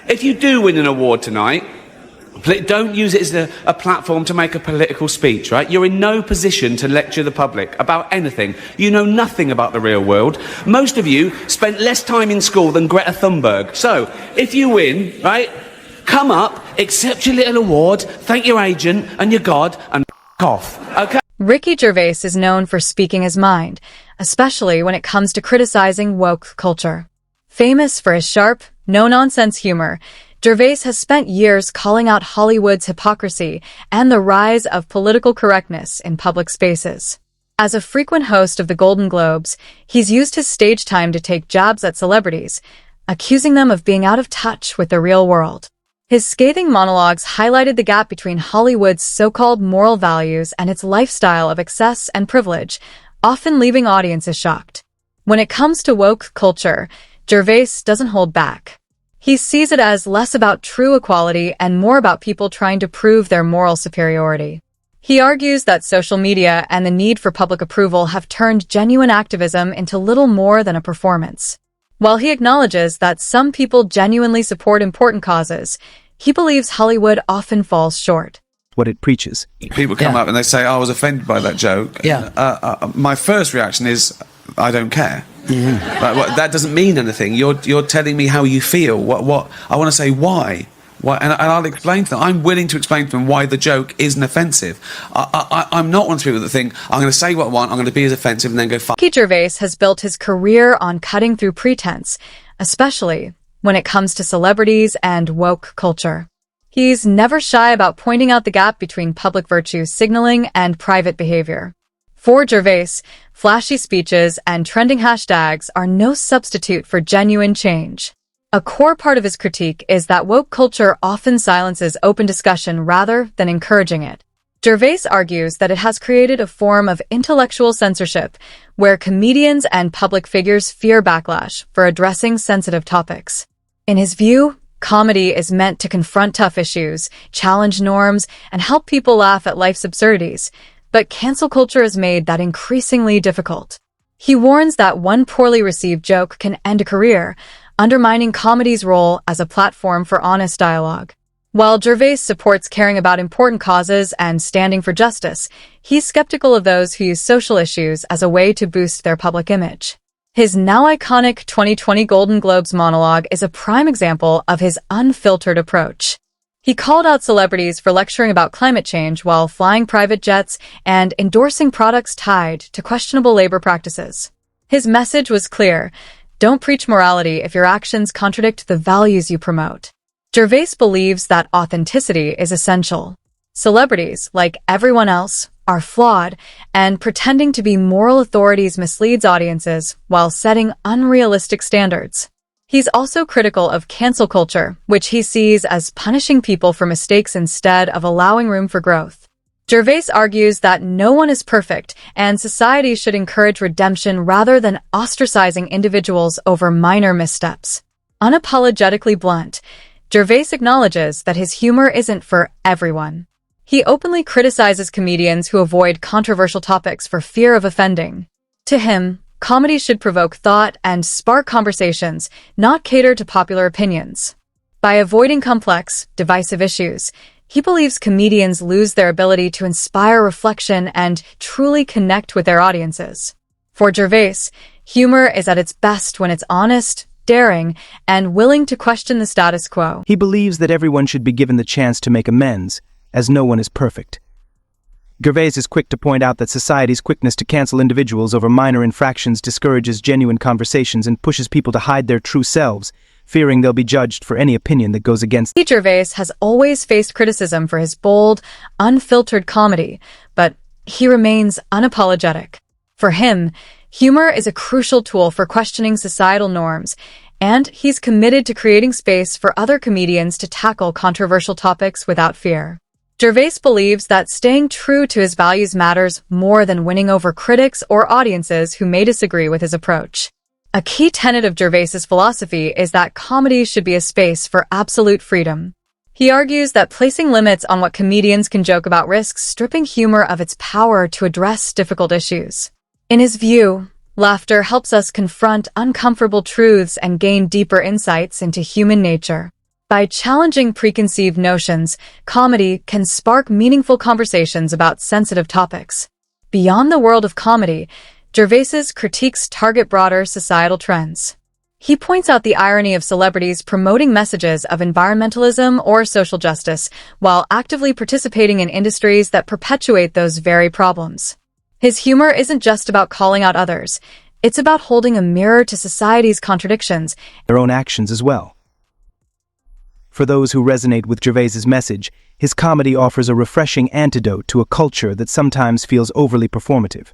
if you do win an award tonight, don't use it as a platform to make a political speech, right? You're in no position to lecture the public about anything. You know nothing about the real world. Most of you spent less time in school than Greta Thunberg. So, if you win, right, come up, accept your little award, thank your agent and your God, and off, okay? Ricky Gervais is known for speaking his mind, especially when it comes to criticizing woke culture. Famous for his sharp, no-nonsense humor, Gervais has spent years calling out Hollywood's hypocrisy and the rise of political correctness in public spaces. As a frequent host of the Golden Globes, he's used his stage time to take jabs at celebrities, accusing them of being out of touch with the real world. His scathing monologues highlighted the gap between Hollywood's so-called moral values and its lifestyle of excess and privilege, often leaving audiences shocked. When it comes to woke culture, Gervais doesn't hold back. He sees it as less about true equality and more about people trying to prove their moral superiority. He argues that social media and the need for public approval have turned genuine activism into little more than a performance. While he acknowledges that some people genuinely support important causes, he believes Hollywood often falls short. What it preaches. People come up and they say, I was offended by that joke. My first reaction is, I don't care. Like, that doesn't mean anything. You're telling me how you feel. What I want to say why. And I'll explain to them. I'm willing to explain to them why the joke isn't offensive. I'm not one of the people that think, I'm going to say what I want, I'm going to be as offensive, and then go fuck. Ricky Gervais has built his career on cutting through pretense, especially when it comes to celebrities and woke culture. He's never shy about pointing out the gap between public virtue signaling and private behavior. For Gervais, flashy speeches and trending hashtags are no substitute for genuine change. A core part of his critique is that woke culture often silences open discussion rather than encouraging it. Gervais argues that it has created a form of intellectual censorship, where comedians and public figures fear backlash for addressing sensitive topics. In his view, comedy is meant to confront tough issues, challenge norms, and help people laugh at life's absurdities, but cancel culture has made that increasingly difficult. He warns that one poorly received joke can end a career, undermining comedy's role as a platform for honest dialogue. While Gervais supports caring about important causes and standing for justice, he's skeptical of those who use social issues as a way to boost their public image. His now iconic 2020 Golden Globes monologue is a prime example of his unfiltered approach. He called out celebrities for lecturing about climate change while flying private jets and endorsing products tied to questionable labor practices. His message was clear: don't preach morality if your actions contradict the values you promote. Gervais believes that authenticity is essential. Celebrities, like everyone else, are flawed, and pretending to be moral authorities misleads audiences while setting unrealistic standards. He's also critical of cancel culture, which he sees as punishing people for mistakes instead of allowing room for growth. Gervais argues that no one is perfect, and society should encourage redemption rather than ostracizing individuals over minor missteps. Unapologetically blunt, Gervais acknowledges that his humor isn't for everyone. He openly criticizes comedians who avoid controversial topics for fear of offending. To him, comedy should provoke thought and spark conversations, not cater to popular opinions. By avoiding complex, divisive issues, he believes comedians lose their ability to inspire reflection and truly connect with their audiences. For Gervais, humor is at its best when it's honest, daring, and willing to question the status quo. He believes that everyone should be given the chance to make amends, as no one is perfect. Gervais is quick to point out that society's quickness to cancel individuals over minor infractions discourages genuine conversations and pushes people to hide their true selves, fearing they'll be judged for any opinion that goes against them. Gervais has always faced criticism for his bold, unfiltered comedy, but he remains unapologetic. For him, humor is a crucial tool for questioning societal norms, and he's committed to creating space for other comedians to tackle controversial topics without fear. Gervais believes that staying true to his values matters more than winning over critics or audiences who may disagree with his approach. A key tenet of Gervais's philosophy is that comedy should be a space for absolute freedom. He argues that placing limits on what comedians can joke about risks stripping humor of its power to address difficult issues. In his view, laughter helps us confront uncomfortable truths and gain deeper insights into human nature. By challenging preconceived notions, comedy can spark meaningful conversations about sensitive topics. Beyond the world of comedy, Gervais's critiques target broader societal trends. He points out the irony of celebrities promoting messages of environmentalism or social justice while actively participating in industries that perpetuate those very problems. His humor isn't just about calling out others. It's about holding a mirror to society's contradictions, their own actions as well. For those who resonate with Gervais's message, his comedy offers a refreshing antidote to a culture that sometimes feels overly performative.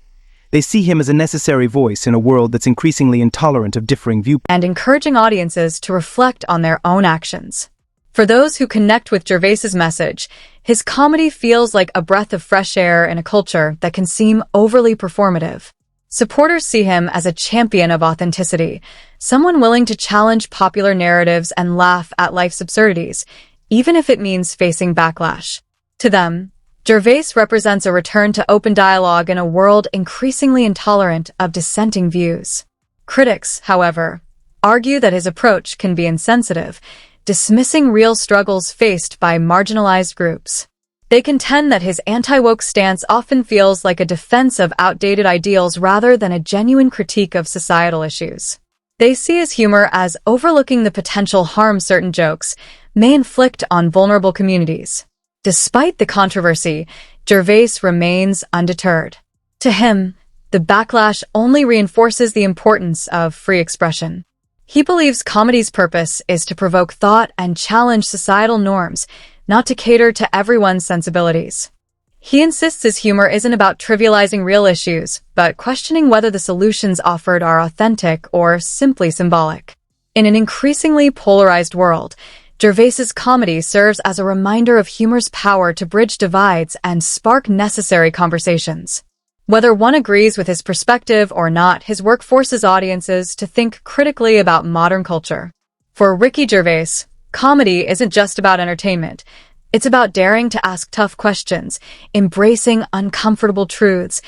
They see him as a necessary voice in a world that's increasingly intolerant of differing viewpoints, and encouraging audiences to reflect on their own actions. For those who connect with Gervais's message, his comedy feels like a breath of fresh air in a culture that can seem overly performative. Supporters see him as a champion of authenticity, someone willing to challenge popular narratives and laugh at life's absurdities, even if it means facing backlash. To them, Gervais represents a return to open dialogue in a world increasingly intolerant of dissenting views. Critics, however, argue that his approach can be insensitive, dismissing real struggles faced by marginalized groups. They contend that his anti-woke stance often feels like a defense of outdated ideals rather than a genuine critique of societal issues. They see his humor as overlooking the potential harm certain jokes may inflict on vulnerable communities. Despite the controversy, Gervais remains undeterred. To him, the backlash only reinforces the importance of free expression. He believes comedy's purpose is to provoke thought and challenge societal norms, not to cater to everyone's sensibilities. He insists his humor isn't about trivializing real issues, but questioning whether the solutions offered are authentic or simply symbolic. In an increasingly polarized world, Gervais's comedy serves as a reminder of humor's power to bridge divides and spark necessary conversations. Whether one agrees with his perspective or not, his work forces audiences to think critically about modern culture. For Ricky Gervais, comedy isn't just about entertainment. It's about daring to ask tough questions, embracing uncomfortable truths,